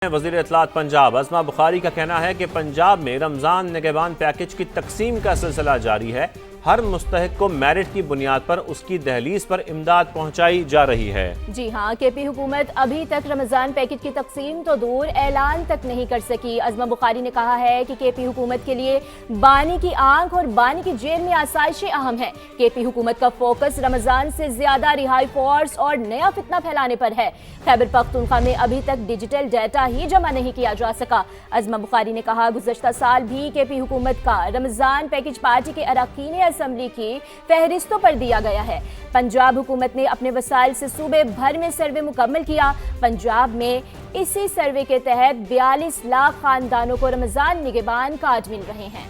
وزیر اطلاعات پنجاب اسما بخاری کا کہنا ہے کہ پنجاب میں رمضان نگہبان پیکج کی تقسیم کا سلسلہ جاری ہے۔ ہر مستحق کو میرٹ کی بنیاد پر اس کی دہلیز پر امداد پہنچائی جا رہی ہے۔ جی ہاں، کے پی حکومت ابھی تک رمضان پیکج کی تقسیم تو دور اعلان تک نہیں کر سکی۔ اسما بخاری نے کہا ہے کہ کے پی حکومت کے لیے بانی کی آنکھ اور بانی کی جیب میں آسائشیں اہم ہیں۔ کے پی حکومت کا فوکس رمضان سے زیادہ رہائی فورس اور نیا فتنہ پھیلانے پر ہے۔ خیبر پختونخوا میں ابھی تک ڈیجیٹل ڈیٹا ہی جمع نہیں کیا جا سکا۔ اسما بخاری نے کہا گزشتہ سال بھی کے پی حکومت کا رمضان پیکج پارٹی کے اراکین اسمبلی کی فہرستوں پر دیا گیا ہے۔ پنجاب حکومت نے اپنے وسائل سے صوبے بھر میں سروے مکمل کیا۔ پنجاب میں اسی سروے کے تحت 42 لاکھ خاندانوں کو رمضان نگہبان کارڈ مل رہے ہیں۔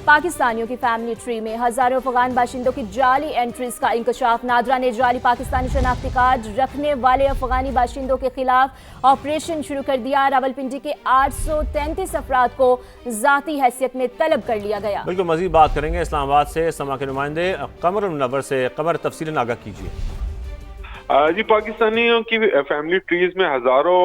پاکستانیوں کی فیملی ٹری میں ہزاروں افغان باشندوں کی جعلی انٹریز کا انکشاف۔ نادرا نے جعلی پاکستانی شناختی کارڈ رکھنے والے افغانی باشندوں کے خلاف آپریشن شروع کر دیا۔ راولپنڈی کے 833 افراد کو ذاتی حیثیت میں طلب کر لیا گیا۔ بالکل مزید بات کریں گے اسلام آباد سے سما کے نمائندے قمر منور سے۔ قمر تفصیل آگاہ کیجیے۔ جی، پاکستانیوں کی فیملی ٹریز میں ہزاروں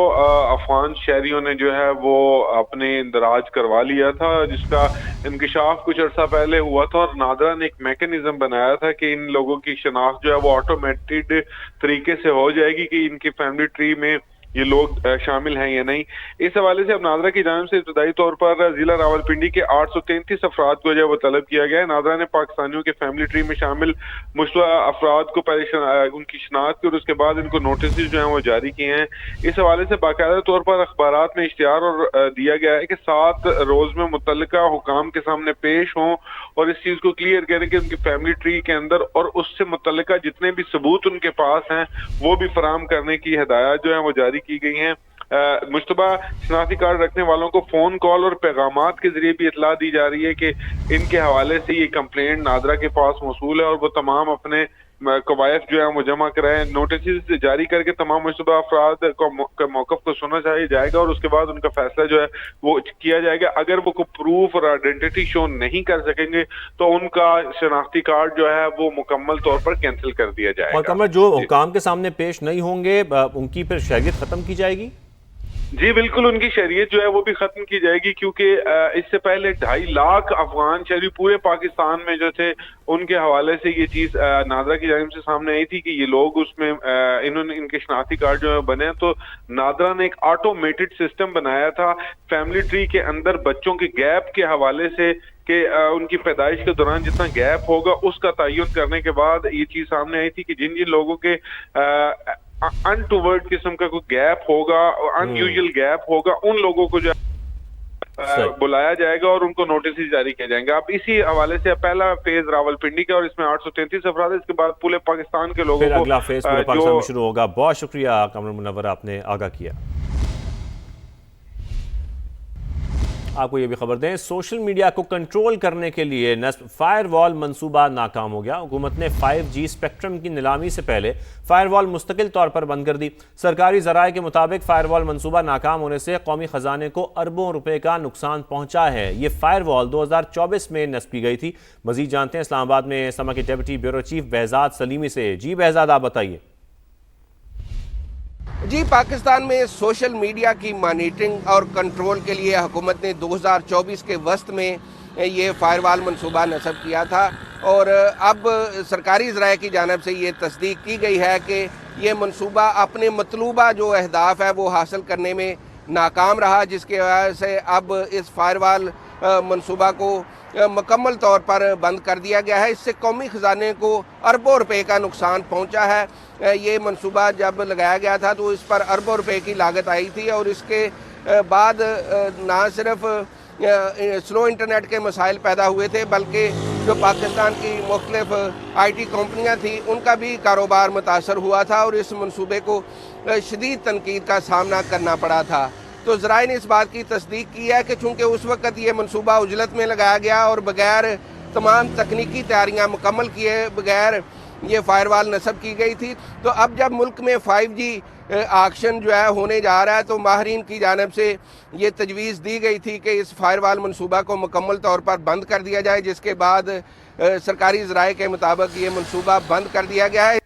افغان شہریوں نے جو ہے وہ اپنے اندراج کروا لیا تھا، جس کا انکشاف کچھ عرصہ پہلے ہوا تھا، اور نادرا نے ایک میکنزم بنایا تھا کہ ان لوگوں کی شناخت جو ہے وہ آٹومیٹڈ طریقے سے ہو جائے گی کہ ان کی فیملی ٹری میں یہ لوگ شامل ہیں یا نہیں۔ اس حوالے سے اب نادرا کی جانب سے ابتدائی طور پر ضلع راولپنڈی کے 833 افراد کو جو ہے وہ طلب کیا گیا ہے۔ نادرا نے پاکستانیوں کے فیملی ٹری میں شامل مشتبہ افراد کو پہلے ان کی شناخت کی اور اس کے بعد ان کو نوٹسز جو ہیں وہ جاری کیے ہیں۔ اس حوالے سے باقاعدہ طور پر اخبارات میں اشتہار اور دیا گیا ہے کہ 7 روز میں متعلقہ حکام کے سامنے پیش ہوں اور اس چیز کو کلیئر کریں کہ ان کی فیملی ٹری کے اندر اور اس سے متعلقہ جتنے بھی ثبوت ان کے پاس ہیں وہ بھی فراہم کرنے کی ہدایات جو ہیں وہ جاری کی گئی ہیں۔ مشتبہ شناختی کارڈ رکھنے والوں کو فون کال اور پیغامات کے ذریعے بھی اطلاع دی جا رہی ہے کہ ان کے حوالے سے یہ کمپلینٹ نادرا کے پاس موصول ہے اور وہ تمام اپنے قوائف جو ہیں وہ جمع کرائیں۔ نوٹسز جاری کر کے تمام مشتبہ افراد کا موقف کو سنا جائے گا اور اس کے بعد ان کا فیصلہ جو ہے وہ کیا جائے گا۔ اگر وہ کوئی پروف اور آئیڈینٹی شو نہیں کر سکیں گے تو ان کا شناختی کارڈ جو ہے وہ مکمل طور پر کینسل کر دیا جائے گا۔ اور کمر جو حکام کے سامنے پیش نہیں ہوں گے ان کی پھر شہریت ختم کی جائے گی؟ جی بالکل، ان کی شہریت جو ہے وہ بھی ختم کی جائے گی، کیونکہ اس سے پہلے 2.5 لاکھ افغان شہری پورے پاکستان میں جو تھے ان کے حوالے سے یہ چیز نادرا کی جانب سے سامنے آئی تھی کہ یہ لوگ اس میں انہوں نے ان کے شناختی کارڈ جو ہے بنے، تو نادرا نے ایک آٹومیٹڈ سسٹم بنایا تھا فیملی ٹری کے اندر بچوں کے گیپ کے حوالے سے کہ ان کی پیدائش کے دوران جتنا گیپ ہوگا اس کا تعین کرنے کے بعد یہ چیز سامنے آئی تھی کہ جن لوگوں کے انٹوورڈ قسم کا کوئی گیپ ہوگا، ان یوزل گیپ ہوگا، ان لوگوں کو جو بلایا جائے گا اور ان کو نوٹسز جاری کیا جائیں گے۔ اب اسی حوالے سے پہلا فیز راولپنڈی کا اور اس میں 833 افراد، اس کے بعد پورے پاکستان کے لوگوں کو اگلا فیز پورے پاکستان میں شروع ہوگا۔ بہت شکریہ قمر منور، آپ نے آگاہ کیا۔ آپ کو یہ بھی خبر دیں، سوشل میڈیا کو کنٹرول کرنے کے لیے نصب فائر وال منصوبہ ناکام ہو گیا۔ حکومت نے 5G اسپیکٹرم کی نیلامی سے پہلے فائر وال مستقل طور پر بند کر دی۔ سرکاری ذرائع کے مطابق فائر وال منصوبہ ناکام ہونے سے قومی خزانے کو اربوں روپے کا نقصان پہنچا ہے۔ یہ فائر وال 2024 میں نصب کی گئی تھی۔ مزید جانتے ہیں اسلام آباد میں سما کے deputy bureau chief Behzad Salimi سے۔ جی بہزاد، آپ بتائیے۔ جی، پاکستان میں سوشل میڈیا کی مانیٹرنگ اور کنٹرول کے لیے حکومت نے 2024 کے وسط میں یہ فائر وال منصوبہ نصب کیا تھا، اور اب سرکاری ذرائع کی جانب سے یہ تصدیق کی گئی ہے کہ یہ منصوبہ اپنے مطلوبہ جو اہداف ہے وہ حاصل کرنے میں ناکام رہا، جس کی وجہ سے اب اس فائر وال منصوبہ کو مکمل طور پر بند کر دیا گیا ہے۔ اس سے قومی خزانے کو اربوں روپے کا نقصان پہنچا ہے۔ یہ منصوبہ جب لگایا گیا تھا تو اس پر اربوں روپے کی لاگت آئی تھی، اور اس کے بعد نہ صرف سلو انٹرنیٹ کے مسائل پیدا ہوئے تھے بلکہ جو پاکستان کی مختلف آئی ٹی کمپنیاں تھیں ان کا بھی کاروبار متاثر ہوا تھا، اور اس منصوبے کو شدید تنقید کا سامنا کرنا پڑا تھا۔ تو ذرائع نے اس بات کی تصدیق کی ہے کہ چونکہ اس وقت یہ منصوبہ عجلت میں لگایا گیا اور بغیر تمام تکنیکی تیاریاں مکمل کیے بغیر یہ فائر وال نصب کی گئی تھی، تو اب جب ملک میں 5G آکشن جو ہے ہونے جا رہا ہے تو ماہرین کی جانب سے یہ تجویز دی گئی تھی کہ اس فائر وال منصوبہ کو مکمل طور پر بند کر دیا جائے، جس کے بعد سرکاری ذرائع کے مطابق یہ منصوبہ بند کر دیا گیا ہے۔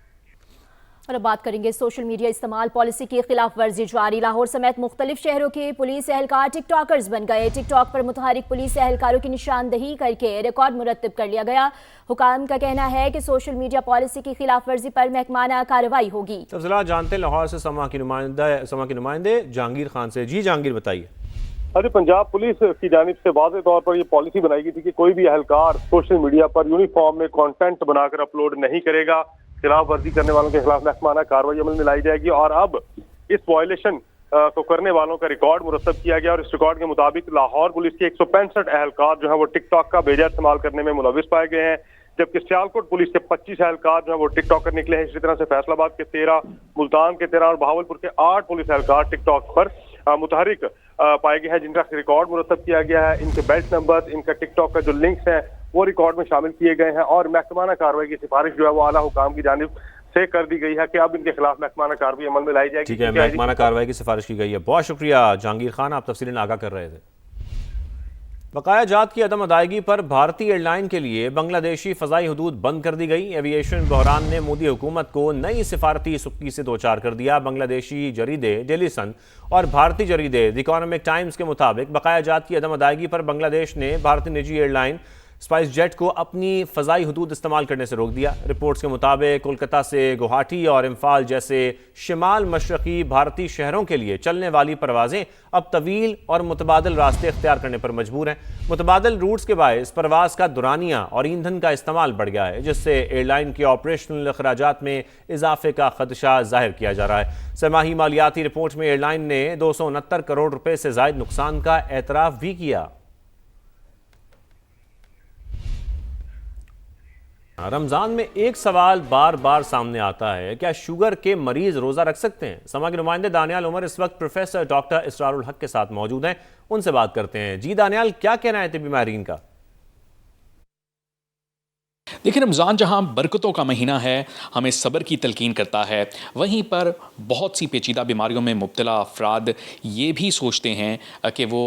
اور اب بات کریں گے سوشل میڈیا استعمال پالیسی کی خلاف ورزی جاری، لاہور سمیت مختلف شہروں کے پولیس اہلکار ٹک ٹاکرز بن گئے۔ ٹک ٹاک پر متحرک پولیس اہلکاروں کی نشاندہی کر کے ریکارڈ مرتب کر لیا گیا۔ حکام کا کہنا ہے کہ سوشل میڈیا پالیسی کی خلاف ورزی پر محکمانہ کارروائی ہوگی۔ تفصیلات جانتے ہیں لاہور سے سما کے نمائندے جہانگیر خان سے۔ جی جہانگیر بتائیے۔ پنجاب پولیس کی جانب سے واضح طور پر یہ پالیسی بنائی گئی تھی کہ کوئی بھی اہلکار سوشل میڈیا پر یونیفارم میں کانٹینٹ بنا کر اپلوڈ نہیں کرے گا۔ خلاف ورزی کرنے والوں کے خلاف محکمانہ کارروائی عمل میں لائی جائے گی، اور اب اس وائلیشن کو کرنے والوں کا ریکارڈ مرتب کیا گیا، اور اس ریکارڈ کے مطابق لاہور پولیس کے 165 اہلکار جو ہیں وہ ٹک ٹاک کا بھیجا استعمال کرنے میں ملوث پائے گئے ہیں، جبکہ سیالکوٹ پولیس کے 25 اہلکار جو ہیں وہ ٹک ٹاکر نکلے ہیں۔ اسی طرح سے فیصل آباد کے 13، ملتان کے 13 اور بہاولپور کے 8 پولیس اہلکار ٹک ٹاک پر متحرک پائے گئے ہیں، جن کا ریکارڈ مرتب کیا گیا ہے۔ ان کے بیلٹ نمبر، ان کا ٹک ٹاک کا جو لنکس ہیں وہ ریکارڈ میں شامل کیے گئے ہیں، اور محکمانہ کارروائی کی سفارش جو ہے وہ اعلیٰ حکام کی جانب سے کر دی گئی ہے کہ اب ان کے خلاف محکمانہ کارروائی عمل میں لائی جائے گی۔ ٹھیک ہے، محکمانہ کارروائی کی سفارش کی گئی ہے۔ بہت شکریہ جہانگیر خان، آپ تفصیلاً آگاہ کر رہے تھے۔ بقایا جات کی عدم ادائیگی پر بھارتی ایئر لائن کے لیے بنگلہ دیشی فضائی حدود بند کر دی گئی۔ ایویشن بحران نے مودی حکومت کو نئی سفارتی سکی سے دوچار کر دیا۔ بنگلہ دیشی جریدے ڈیلی سن اور بھارتی جریدے دی اکانومک ٹائمز کے مطابق بقایا جات کی عدم ادائیگی پر بنگلہ دیش نے بھارتی نجی ایئر لائن اسپائس جیٹ کو اپنی فضائی حدود استعمال کرنے سے روک دیا۔ رپورٹس کے مطابق کولکتہ سے گوہاٹی اور امفال جیسے شمال مشرقی بھارتی شہروں کے لیے چلنے والی پروازیں اب طویل اور متبادل راستے اختیار کرنے پر مجبور ہیں۔ متبادل روٹس کے باعث پرواز کا دورانیہ اور ایندھن کا استعمال بڑھ گیا ہے، جس سے ایئر لائن کے آپریشنل اخراجات میں اضافے کا خدشہ ظاہر کیا جا رہا ہے۔ سہ ماہی مالیاتی رپورٹ میں ایئر لائن نے 269 کروڑ روپے سے زائد نقصان کا اعتراف بھی کیا۔ رمضان میں ایک سوال بار بار سامنے آتا ہے، کیا شوگر کے مریض روزہ رکھ سکتے ہیں؟ سما کے نمائندے دانیال عمر اس وقت پروفیسر ڈاکٹر اسرار الحق کے ساتھ موجود ہیں، ان سے بات کرتے ہیں۔ جی دانیال، کیا کہنا ہے طبی ماہرین کا؟ دیکھیں، رمضان جہاں برکتوں کا مہینہ ہے، ہمیں صبر کی تلقین کرتا ہے، وہیں پر بہت سی پیچیدہ بیماریوں میں مبتلا افراد یہ بھی سوچتے ہیں کہ وہ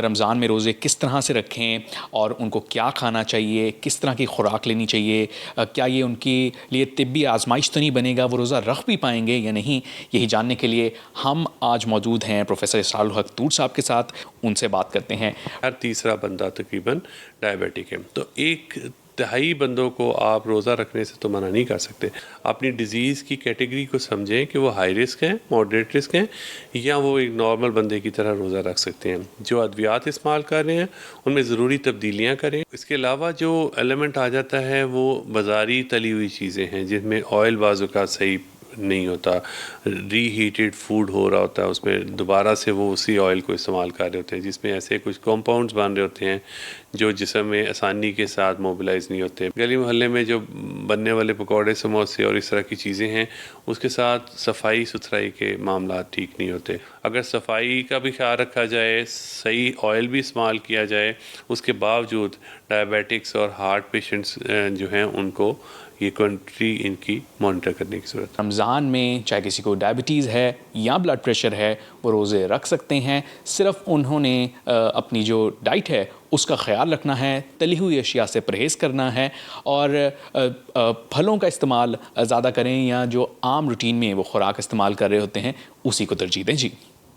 رمضان میں روزے کس طرح سے رکھیں اور ان کو کیا کھانا چاہیے، کس طرح کی خوراک لینی چاہیے، کیا یہ ان کے لیے طبی آزمائش تو نہیں بنے گا، وہ روزہ رکھ بھی پائیں گے یا نہیں۔ یہی جاننے کے لیے ہم آج موجود ہیں پروفیسر اسرار الحق تور صاحب کے ساتھ، ان سے بات کرتے ہیں۔ ہر تیسرا بندہ تقریباً ڈائبیٹک ہے، تو ایک تہائی بندوں کو آپ روزہ رکھنے سے تو منع نہیں کر سکتے۔ اپنی ڈیزیز کی کیٹیگری کو سمجھیں کہ وہ ہائی رسک ہیں، ماڈریٹ رسک ہیں، یا وہ ایک نارمل بندے کی طرح روزہ رکھ سکتے ہیں۔ جو ادویات استعمال کر رہے ہیں ان میں ضروری تبدیلیاں کریں۔ اس کے علاوہ جو ایلیمنٹ آ جاتا ہے وہ بازاری تلی ہوئی چیزیں ہیں، جن میں آئل بعض اوقات صحیح نہیں ہوتا، ری ہیٹڈ فوڈ ہو رہا ہوتا ہے، اس میں دوبارہ سے وہ اسی آئل کو استعمال کر رہے ہوتے ہیں، جس میں ایسے کچھ کمپاؤنڈز بن رہے ہوتے ہیں جو جسم میں آسانی کے ساتھ موبلائز نہیں ہوتے۔ گلی محلے میں جو بننے والے پکوڑے، سموسے اور اس طرح کی چیزیں ہیں، اس کے ساتھ صفائی ستھرائی کے معاملات ٹھیک نہیں ہوتے۔ اگر صفائی کا بھی خیال رکھا جائے، صحیح آئل بھی استعمال کیا جائے، اس کے باوجود ڈائبیٹکس اور ہارٹ پیشنٹس جو ہیں ان کو یہ کنٹری ان کی مانیٹر کرنے کی ضرورت ہے۔ رمضان میں چاہے کسی کو ڈائبٹیز ہے یا بلڈ پریشر ہے، وہ روزے رکھ سکتے ہیں، صرف انہوں نے اپنی جو ڈائٹ ہے اس کا خیال رکھنا ہے، تلی ہوئی اشیاء سے پرہیز کرنا ہے، اور پھلوں کا استعمال زیادہ کریں، یا جو عام روٹین میں وہ خوراک استعمال کر رہے ہوتے ہیں اسی کو ترجیح دیں۔ جی